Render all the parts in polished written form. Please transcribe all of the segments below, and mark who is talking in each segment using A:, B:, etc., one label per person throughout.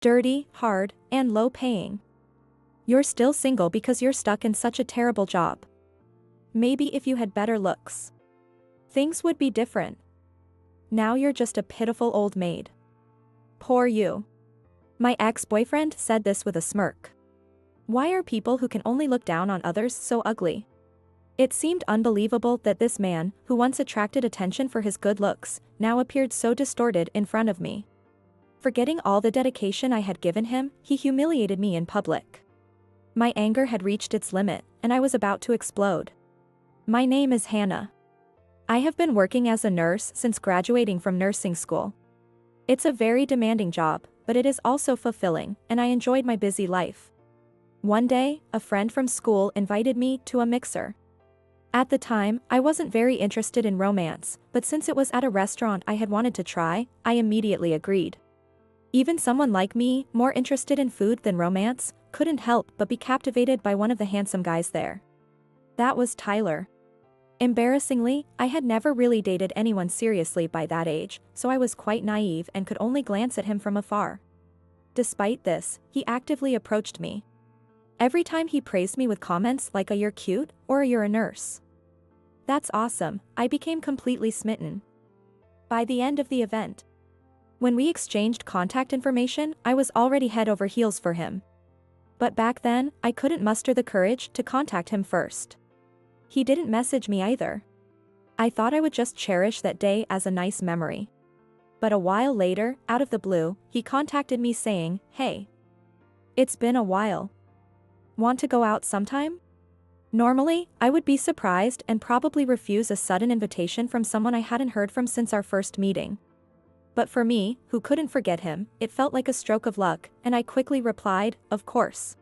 A: Dirty, hard, and low-paying. You're still single because you're stuck in such a terrible job. Maybe if you had better looks, things would be different. Now you're just a pitiful old maid. Poor you. My ex-boyfriend said this with a smirk. Why are people who can only look down on others so ugly? It seemed unbelievable that this man, who once attracted attention for his good looks, now appeared so distorted in front of me. Forgetting all the dedication I had given him, he humiliated me in public. My anger had reached its limit, and I was about to explode. My name is Hannah. I have been working as a nurse since graduating from nursing school. It's a very demanding job, but it is also fulfilling, and I enjoyed my busy life. One day, a friend from school invited me to a mixer. At the time, I wasn't very interested in romance, but since it was at a restaurant I had wanted to try, I immediately agreed. Even someone like me, more interested in food than romance, couldn't help but be captivated by one of the handsome guys there. That was Tyler. Embarrassingly, I had never really dated anyone seriously by that age, so I was quite naive and could only glance at him from afar. Despite this, he actively approached me. Every time he praised me with comments like "you're cute" or "you're a nurse." That's awesome, I became completely smitten. By the end of the event, when we exchanged contact information, I was already head over heels for him. But back then, I couldn't muster the courage to contact him first. He didn't message me either. I thought I would just cherish that day as a nice memory. But a while later, out of the blue, he contacted me saying, "Hey. It's been a while. Want to go out sometime?" Normally, I would be surprised and probably refuse a sudden invitation from someone I hadn't heard from since our first meeting. But for me, who couldn't forget him, it felt like a stroke of luck, and I quickly replied, "Of course."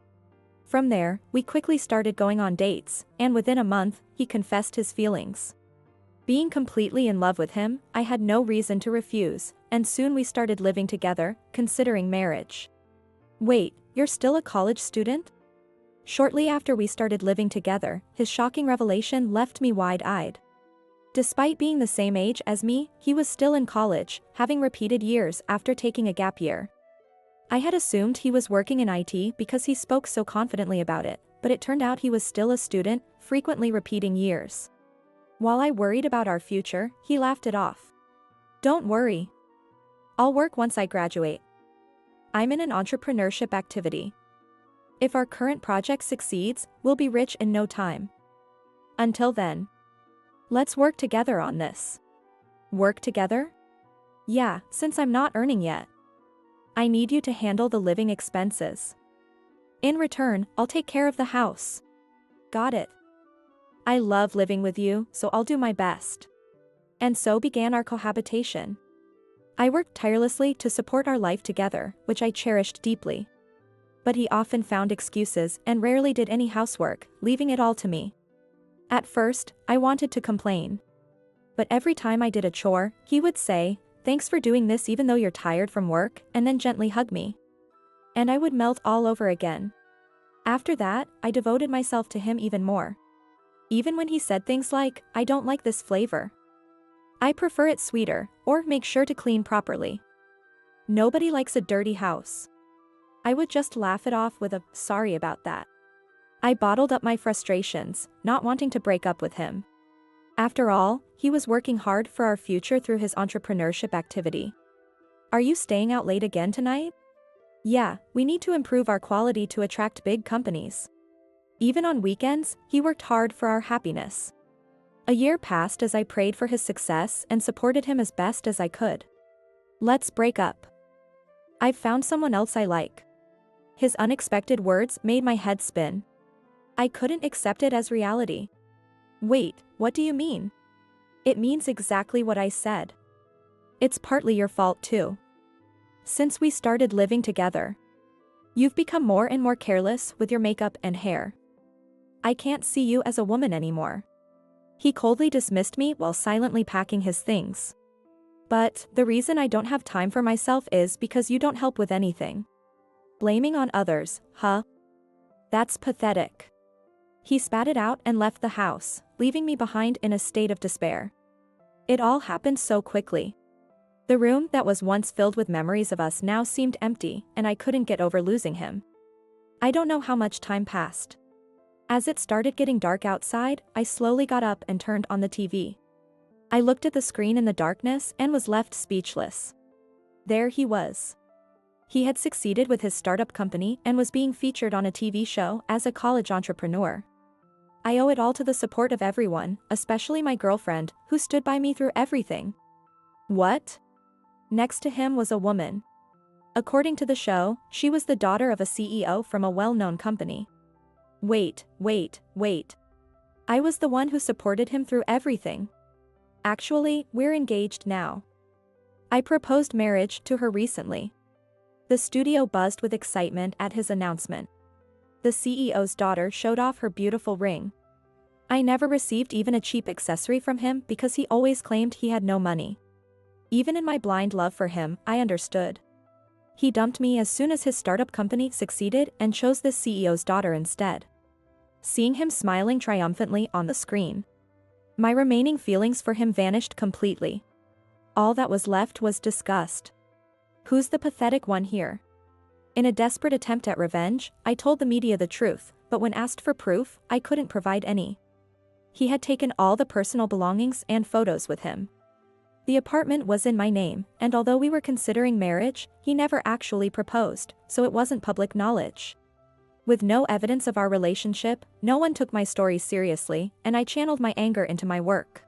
A: From there, we quickly started going on dates, and within a month, he confessed his feelings. Being completely in love with him, I had no reason to refuse, and soon we started living together, considering marriage. Wait, you're still a college student? Shortly after we started living together, his shocking revelation left me wide-eyed. Despite being the same age as me, he was still in college, having repeated years after taking a gap year. I had assumed he was working in IT because he spoke so confidently about it, but it turned out he was still a student, frequently repeating years. While I worried about our future, he laughed it off. "Don't worry. I'll work once I graduate. I'm in an entrepreneurship activity. If our current project succeeds, we'll be rich in no time. Until then, let's work together on this." Work together? Yeah, since I'm not earning yet. I need you to handle the living expenses. In return, I'll take care of the house. Got it. I love living with you, so I'll do my best. And so began our cohabitation. I worked tirelessly to support our life together, which I cherished deeply. But he often found excuses and rarely did any housework, leaving it all to me. At first, I wanted to complain. But every time I did a chore, he would say, "Thanks for doing this even though you're tired from work," and then gently hug me. And I would melt all over again. After that, I devoted myself to him even more. Even when he said things like, "I don't like this flavor. I prefer it sweeter," or "make sure to clean properly. Nobody likes a dirty house." I would just laugh it off with a "sorry about that." I bottled up my frustrations, not wanting to break up with him. After all, he was working hard for our future through his entrepreneurship activity. "Are you staying out late again tonight?" "Yeah, we need to improve our quality to attract big companies." Even on weekends, he worked hard for our happiness. A year passed as I prayed for his success and supported him as best as I could. "Let's break up. I've found someone else I like." His unexpected words made my head spin. I couldn't accept it as reality. "Wait, what do you mean?" "It means exactly what I said. It's partly your fault too. Since we started living together, you've become more and more careless with your makeup and hair. I can't see you as a woman anymore." He coldly dismissed me while silently packing his things. "But the reason I don't have time for myself is because you don't help with anything. Blaming on others, huh? That's pathetic." He spat it out and left the house, leaving me behind in a state of despair. It all happened so quickly. The room that was once filled with memories of us now seemed empty, and I couldn't get over losing him. I don't know how much time passed. As it started getting dark outside, I slowly got up and turned on the TV. I looked at the screen in the darkness and was left speechless. There he was. He had succeeded with his startup company and was being featured on a TV show as a college entrepreneur. I owe it all to the support of everyone, especially my girlfriend, who stood by me through everything. What? Next to him was a woman. According to the show, she was the daughter of a CEO from a well-known company. Wait. I was the one who supported him through everything. Actually, we're engaged now. I proposed marriage to her recently. The studio buzzed with excitement at his announcement. The CEO's daughter showed off her beautiful ring. I never received even a cheap accessory from him because he always claimed he had no money. Even in my blind love for him, I understood. He dumped me as soon as his startup company succeeded and chose this CEO's daughter instead. Seeing him smiling triumphantly on the screen, my remaining feelings for him vanished completely. All that was left was disgust. Who's the pathetic one here? In a desperate attempt at revenge, I told the media the truth, but when asked for proof, I couldn't provide any. He had taken all the personal belongings and photos with him. The apartment was in my name, and although we were considering marriage, he never actually proposed, so it wasn't public knowledge. With no evidence of our relationship, no one took my story seriously, and I channeled my anger into my work.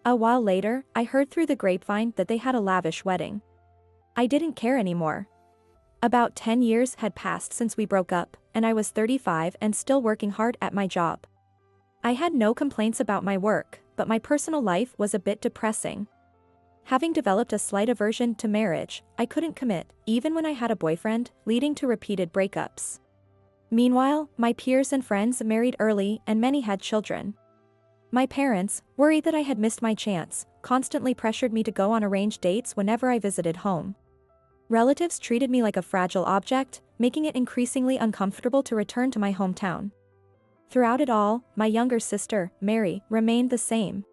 A: A while later, I heard through the grapevine that they had a lavish wedding. I didn't care anymore. About 10 years had passed since we broke up, and I was 35 and still working hard at my job. I had no complaints about my work, but my personal life was a bit depressing. Having developed a slight aversion to marriage, I couldn't commit, even when I had a boyfriend, leading to repeated breakups. Meanwhile, my peers and friends married early and many had children. My parents, worried that I had missed my chance, constantly pressured me to go on arranged dates whenever I visited home. Relatives treated me like a fragile object, making it increasingly uncomfortable to return to my hometown. Throughout it all, my younger sister, Mary, remained the same.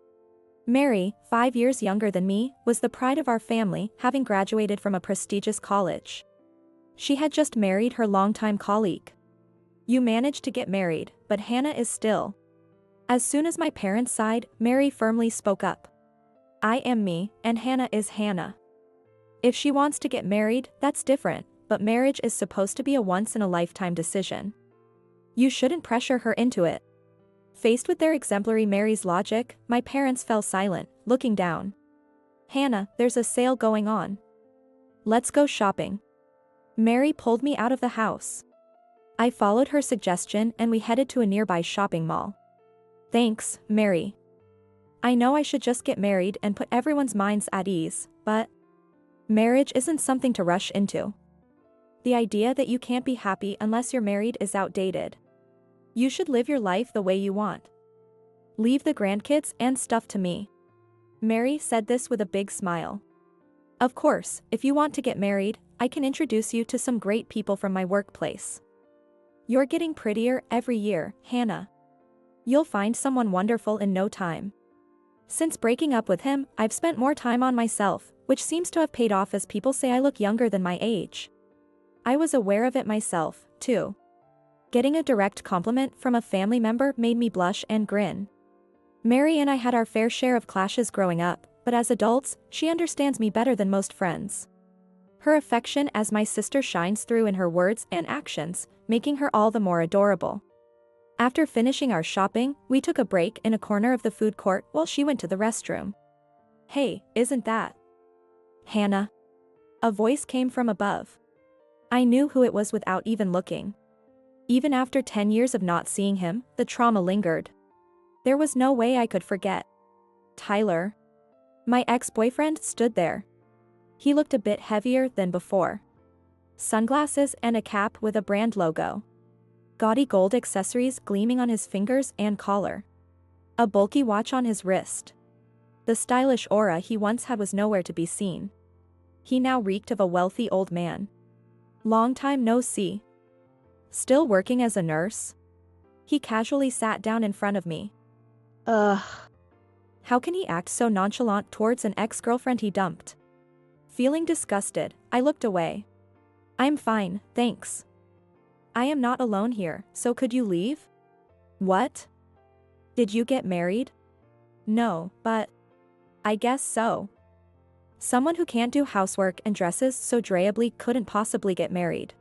A: Mary, 5 years younger than me, was the pride of our family, having graduated from a prestigious college. She had just married her longtime colleague. You managed to get married, but Hannah is still. As soon as my parents sighed, Mary firmly spoke up. I am me, and Hannah is Hannah. If she wants to get married, that's different, but marriage is supposed to be a once-in-a-lifetime decision. You shouldn't pressure her into it. Faced with their exemplary Mary's logic, my parents fell silent, looking down. Hannah, there's a sale going on. Let's go shopping. Mary pulled me out of the house. I followed her suggestion and we headed to a nearby shopping mall. Thanks, Mary. I know I should just get married and put everyone's minds at ease, but marriage isn't something to rush into. The idea that you can't be happy unless you're married is outdated. You should live your life the way you want. Leave the grandkids and stuff to me. Mary said this with a big smile. Of course, if you want to get married, I can introduce you to some great people from my workplace. You're getting prettier every year, Hannah. You'll find someone wonderful in no time. Since breaking up with him, I've spent more time on myself, which seems to have paid off as people say I look younger than my age. I was aware of it myself, too. Getting a direct compliment from a family member made me blush and grin. Mary and I had our fair share of clashes growing up, but as adults, she understands me better than most friends. Her affection as my sister shines through in her words and actions, making her all the more adorable. After finishing our shopping, we took a break in a corner of the food court while she went to the restroom. Hey, isn't that Hannah? A voice came from above. I knew who it was without even looking. Even after 10 years of not seeing him, the trauma lingered. There was no way I could forget. Tyler. My ex-boyfriend stood there. He looked a bit heavier than before. Sunglasses and a cap with a brand logo. Gaudy gold accessories gleaming on his fingers and collar. A bulky watch on his wrist. The stylish aura he once had was nowhere to be seen. He now reeked of a wealthy old man. Long time no see. Still working as a nurse? He casually sat down in front of me. Ugh. How can he act so nonchalant towards an ex-girlfriend he dumped? Feeling disgusted, I looked away. I'm fine, thanks. I am not alone here, so could you leave? What? Did you get married? No, but I guess so. Someone who can't do housework and dresses so drably couldn't possibly get married.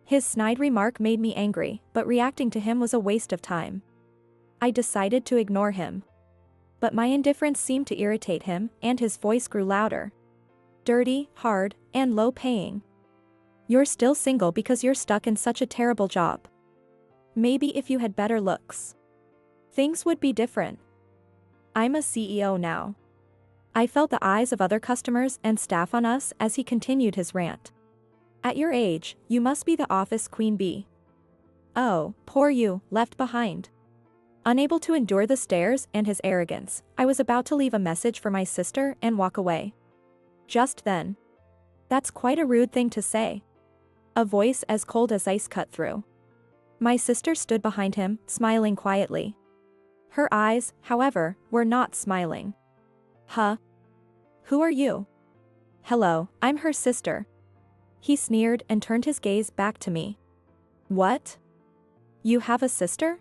A: His snide remark made me angry, but reacting to him was a waste of time. I decided to ignore him. But my indifference seemed to irritate him, and his voice grew louder. Dirty, hard, and low-paying. You're still single because you're stuck in such a terrible job. Maybe if you had better looks, things would be different. I'm a CEO now. I felt the eyes of other customers and staff on us as he continued his rant. At your age, you must be the office queen bee. Oh, poor you, left behind. Unable to endure the stares and his arrogance, I was about to leave a message for my sister and walk away. Just then. That's quite a rude thing to say. A voice as cold as ice cut through. My sister stood behind him, smiling quietly. Her eyes, however, were not smiling. Huh? Who are you? Hello, I'm her sister. He sneered and turned his gaze back to me. What? You have a sister?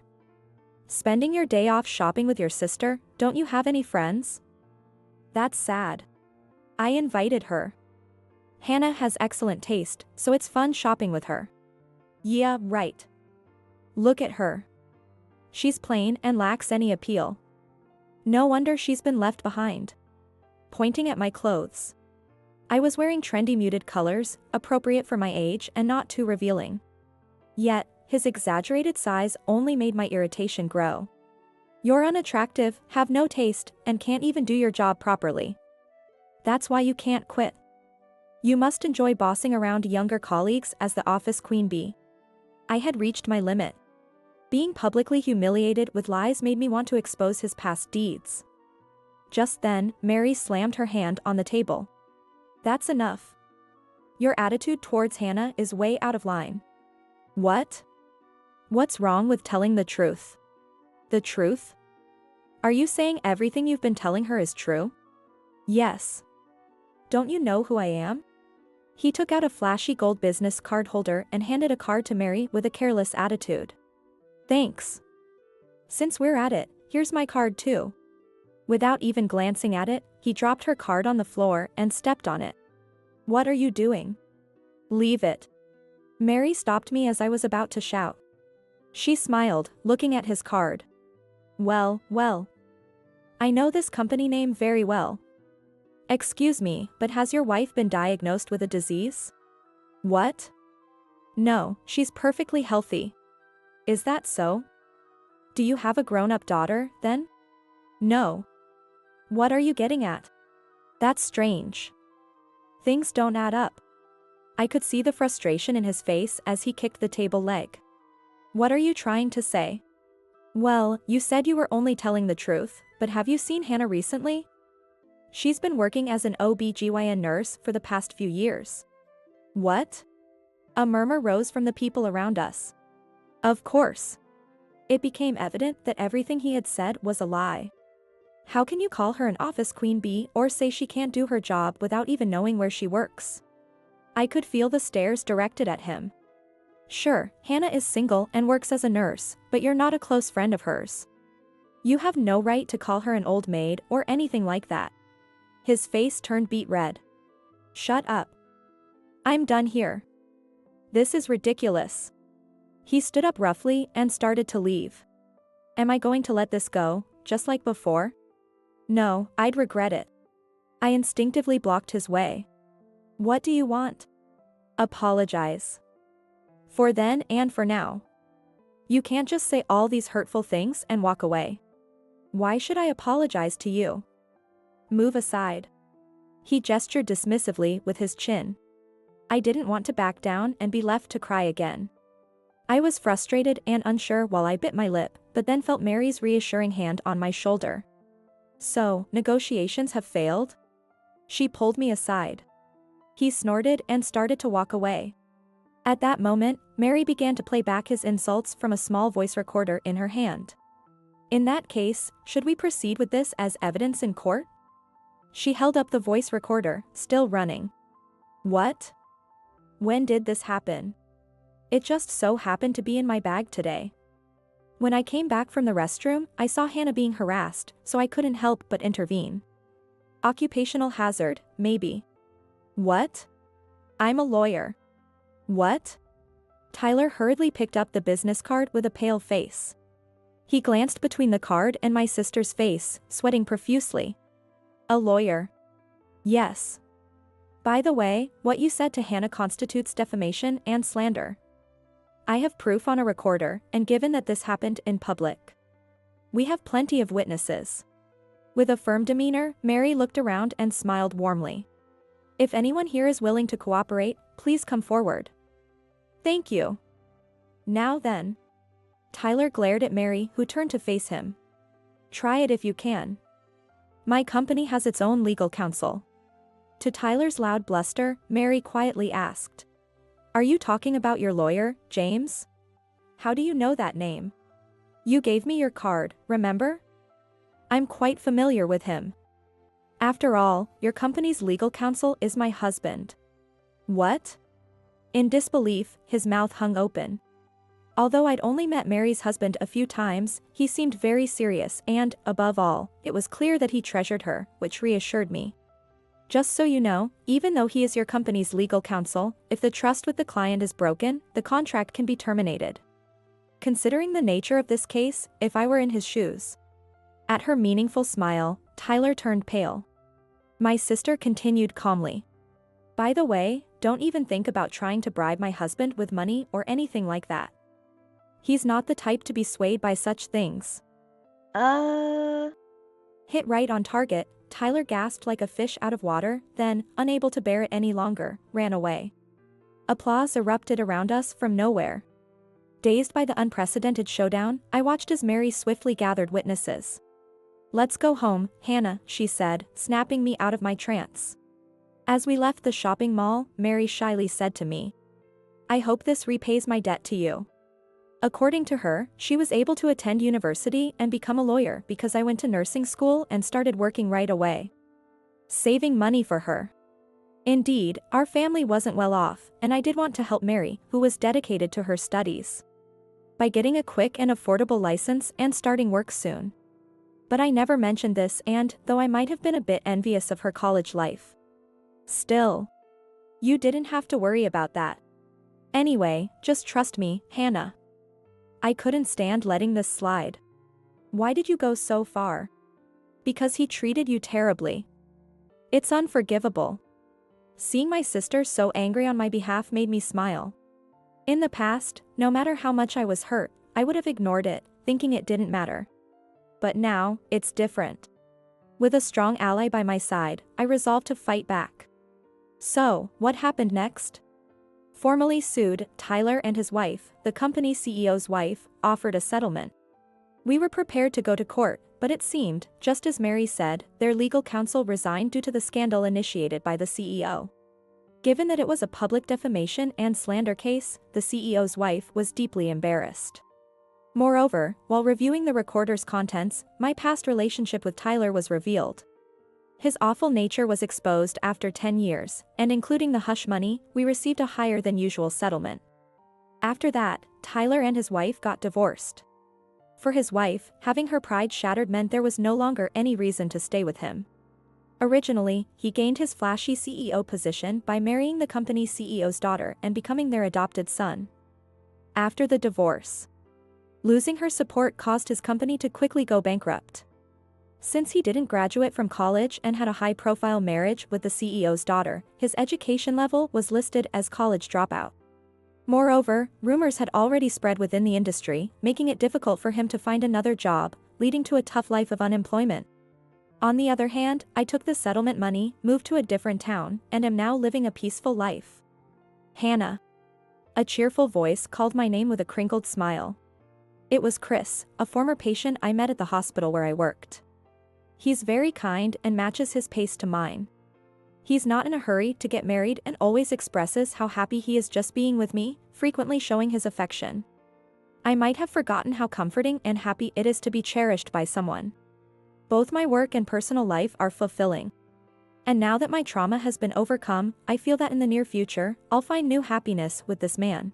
A: Spending your day off shopping with your sister, don't you have any friends? That's sad. I invited her. Hannah has excellent taste, so it's fun shopping with her. Yeah, right. Look at her. She's plain and lacks any appeal. No wonder she's been left behind. Pointing at my clothes. I was wearing trendy muted colors, appropriate for my age and not too revealing. Yet, his exaggerated size only made my irritation grow. You're unattractive, have no taste, and can't even do your job properly. That's why you can't quit. You must enjoy bossing around younger colleagues as the office queen bee. I had reached my limit. Being publicly humiliated with lies made me want to expose his past deeds. Just then, Mary slammed her hand on the table. That's enough. Your attitude towards Hannah is way out of line. What? What's wrong with telling the truth? The truth? Are you saying everything you've been telling her is true? Yes. Don't you know who I am? He took out a flashy gold business card holder and handed a card to Mary with a careless attitude. Thanks. Since we're at it, here's my card too. Without even glancing at it, he dropped her card on the floor and stepped on it. What are you doing? Leave it. Mary stopped me as I was about to shout. She smiled, looking at his card. Well. I know this company name very well. Excuse me, but has your wife been diagnosed with a disease? What? No, she's perfectly healthy. Is that so? Do you have a grown-up daughter, then? No. What are you getting at? That's strange. Things don't add up. I could see the frustration in his face as he kicked the table leg. What are you trying to say? Well, you said you were only telling the truth, but have you seen Hannah recently? She's been working as an OB/GYN nurse for the past few years. What? A murmur rose from the people around us. Of course. It became evident that everything he had said was a lie. How can you call her an office queen bee or say she can't do her job without even knowing where she works? I could feel the stares directed at him. Sure, Hannah is single and works as a nurse, but you're not a close friend of hers. You have no right to call her an old maid or anything like that. His face turned beet red. Shut up. I'm done here. This is ridiculous. He stood up roughly and started to leave. Am I going to let this go, just like before? No, I'd regret it. I instinctively blocked his way. What do you want? Apologize. For then and for now. You can't just say all these hurtful things and walk away. Why should I apologize to you? Move aside. He gestured dismissively with his chin. I didn't want to back down and be left to cry again. I was frustrated and unsure while I bit my lip, but then felt Mary's reassuring hand on my shoulder. So, negotiations have failed? She pulled me aside. He snorted and started to walk away. At that moment, Mary began to play back his insults from a small voice recorder in her hand. In that case, should we proceed with this as evidence in court? She held up the voice recorder, still running. What? When did this happen? It just so happened to be in my bag today. When I came back from the restroom, I saw Hannah being harassed, so I couldn't help but intervene. Occupational hazard, maybe. What? I'm a lawyer. What? Tyler hurriedly picked up the business card with a pale face. He glanced between the card and my sister's face, sweating profusely. A lawyer. Yes. By the way, what you said to Hannah constitutes defamation and slander. I have proof on a recorder, and given that this happened in public, we have plenty of witnesses. With a firm demeanor, Mary looked around and smiled warmly. If anyone here is willing to cooperate, please come forward. Thank you. Now then. Tyler glared at Mary, who turned to face him. Try it if you can. My company has its own legal counsel. To Tyler's loud bluster, Mary quietly asked. Are you talking about your lawyer, James? How do you know that name? You gave me your card, remember? I'm quite familiar with him. After all, your company's legal counsel is my husband. What? In disbelief, his mouth hung open. Although I'd only met Mary's husband a few times, he seemed very serious and, above all, it was clear that he treasured her, which reassured me. Just so you know, even though he is your company's legal counsel, if the trust with the client is broken, the contract can be terminated. Considering the nature of this case, if I were in his shoes. At her meaningful smile, Tyler turned pale. My sister continued calmly. By the way, don't even think about trying to bribe my husband with money or anything like that. He's not the type to be swayed by such things. Hit right on target, Tyler gasped like a fish out of water, then, unable to bear it any longer, ran away. Applause erupted around us from nowhere. Dazed by the unprecedented showdown, I watched as Mary swiftly gathered witnesses. Let's go home, Hannah, she said, snapping me out of my trance. As we left the shopping mall, Mary shyly said to me, I hope this repays my debt to you. According to her, she was able to attend university and become a lawyer because I went to nursing school and started working right away. Saving money for her. Indeed, our family wasn't well off, and I did want to help Mary, who was dedicated to her studies, by getting a quick and affordable license and starting work soon. But I never mentioned this, and, though I might have been a bit envious of her college life, still, you didn't have to worry about that. Anyway, just trust me, Hannah. I couldn't stand letting this slide. Why did you go so far? Because he treated you terribly. It's unforgivable. Seeing my sister so angry on my behalf made me smile. In the past, no matter how much I was hurt, I would have ignored it, thinking it didn't matter. But now, it's different. With a strong ally by my side, I resolved to fight back. So, what happened next? Formally sued, Tyler and his wife, the company CEO's wife, offered a settlement. We were prepared to go to court, but it seemed, just as Mary said, their legal counsel resigned due to the scandal initiated by the CEO. Given that it was a public defamation and slander case, the CEO's wife was deeply embarrassed. Moreover, while reviewing the recorder's contents, my past relationship with Tyler was revealed. His awful nature was exposed after 10 years, and including the hush money, we received a higher than usual settlement. After that, Tyler and his wife got divorced. For his wife, having her pride shattered meant there was no longer any reason to stay with him. Originally, he gained his flashy CEO position by marrying the company's CEO's daughter and becoming their adopted son. After the divorce, losing her support caused his company to quickly go bankrupt. Since he didn't graduate from college and had a high-profile marriage with the CEO's daughter, his education level was listed as college dropout. Moreover, rumors had already spread within the industry, making it difficult for him to find another job, leading to a tough life of unemployment. On the other hand, I took the settlement money, moved to a different town, and am now living a peaceful life. Hannah. A cheerful voice called my name with a crinkled smile. It was Chris, a former patient I met at the hospital where I worked. He's very kind and matches his pace to mine. He's not in a hurry to get married and always expresses how happy he is just being with me, frequently showing his affection. I might have forgotten how comforting and happy it is to be cherished by someone. Both my work and personal life are fulfilling. And now that my trauma has been overcome, I feel that in the near future, I'll find new happiness with this man.